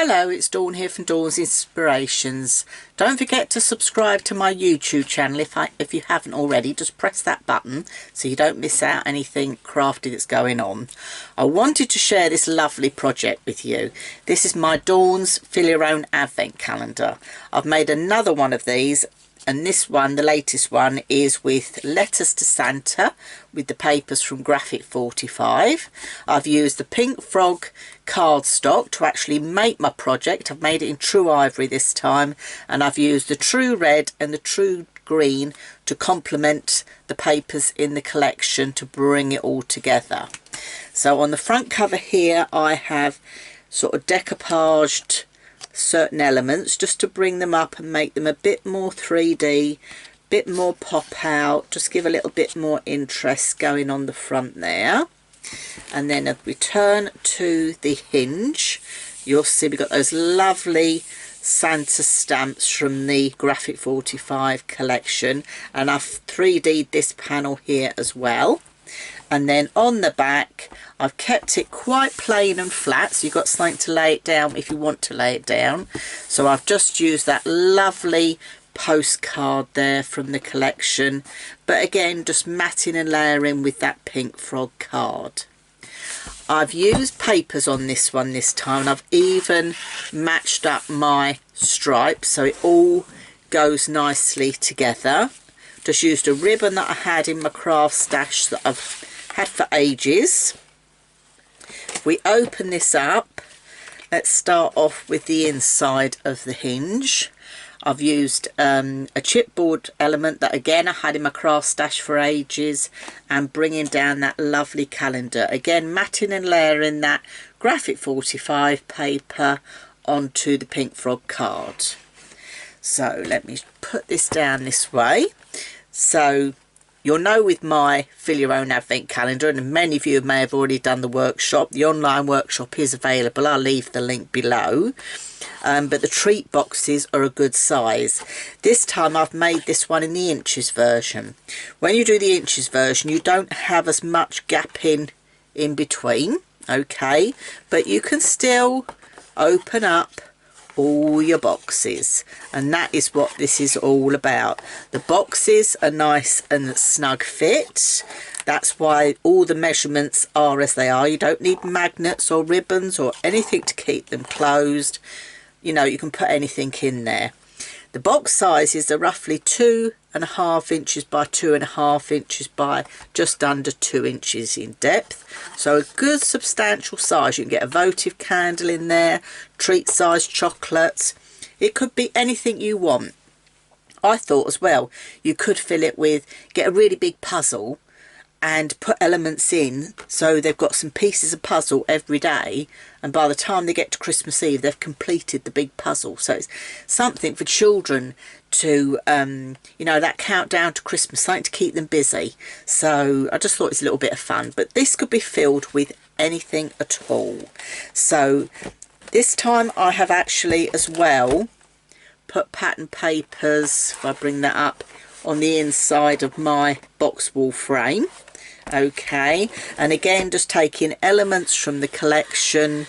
Hello, it's Dawn here from Dawn's Inspirations. Don't forget to subscribe to my YouTube channel if you haven't already. Just press that button so you don't miss out anything crafty that's going on. I wanted to share this lovely project with you. This is my Dawn's Fill Your Own Advent Calendar. I've made another one of these, and this one, the latest one, is with Letters to Santa with the papers from Graphic45. I've used the Pink Frog cardstock to actually make my project. I've made it in True Ivory this time, and I've used the True Red and the True Green to complement the papers in the collection to bring it all together. So on the front cover here I have sort of decoupaged certain elements just to bring them up and make them a bit more 3D, bit more pop out, just give a little bit more interest going on the front there. And then if we turn to the hinge, you'll see we've got those lovely Santa stamps from the Graphic45 collection, and I've 3D'd this panel here as well. And then on the back I've kept it quite plain and flat, so you've got something to lay it down if you want to lay it down. So I've just used that lovely postcard there from the collection, but again just matting and layering with that Pink Frog card. I've used papers on this one this time, and I've even matched up my stripes so it all goes nicely together. Just used a ribbon that I had in my craft stash that I've had for ages. If we open this up, let's start off with the inside of the hinge. I've used a chipboard element that again I had in my craft stash for ages, and bringing down that lovely calendar, again matting and layering that Graphic45 paper onto the Pink Frog card. So let me put this down this way. So you'll know with my Fill Your Own Advent Calendar, and many of you may have already done the workshop, the online workshop is available. I'll leave the link below. But the treat boxes are a good size. This time I've made this one in the inches version. When you do the inches version, you don't have as much gap in between, okay, but you can still open up all your boxes, and that is what this is all about. The boxes are nice and snug fit. That's why all the measurements are as they are. You don't need magnets or ribbons or anything to keep them closed. You know, you can put anything in there. The box sizes are roughly 2.5 inches by 2.5 inches by just under 2 inches in depth. So a good substantial size. You can get a votive candle in there, treat size chocolates. It could be anything you want. I thought as well you could fill it with, get a really big puzzle and put elements in so they've got some pieces of puzzle every day, and by the time they get to Christmas Eve they've completed the big puzzle. So it's something for children to you know, that countdown to Christmas, something to keep them busy. So I just thought it's a little bit of fun, but this could be filled with anything at all. So this time I have actually as well put pattern papers, if I bring that up, on the inside of my box wall frame. Okay, and again just taking elements from the collection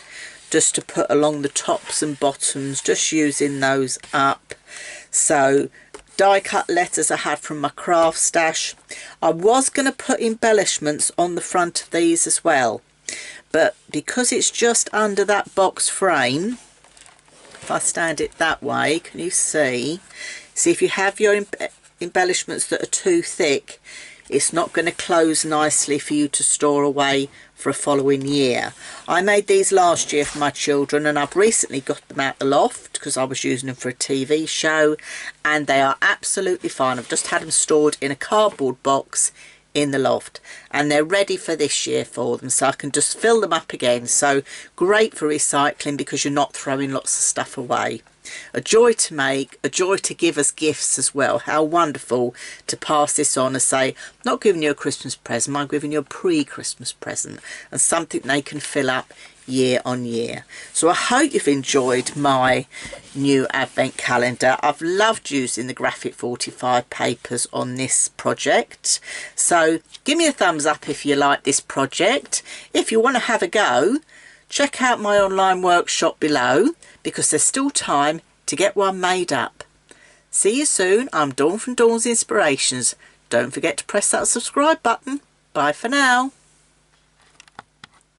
just to put along the tops and bottoms, just using those up. So die cut letters I had from my craft stash. I was going to put embellishments on the front of these as well, but because it's just under that box frame, if I stand it that way, can you see if you have your embellishments that are too thick, it's not going to close nicely for you to store away for a following year. I made these last year for my children, and I've recently got them out the loft because I was using them for a TV show, and they are absolutely fine. I've just had them stored in a cardboard box in the loft, and they're ready for this year for them, so I can just fill them up again. So great for recycling because you're not throwing lots of stuff away. A joy to make, a joy to give as gifts as well. How wonderful to pass this on and say, I'm not giving you a Christmas present, I'm giving you a pre-Christmas present, and something they can fill up year on year. So I hope you've enjoyed my new advent calendar. I've loved using the Graphic45 papers on this project. So give me a thumbs up if you like this project. If you want to have a go, Check out my online workshop below because there's still time to get one made up. See you soon. I'm Dawn from Dawn's Inspirations. Don't forget to press that subscribe button. Bye for now.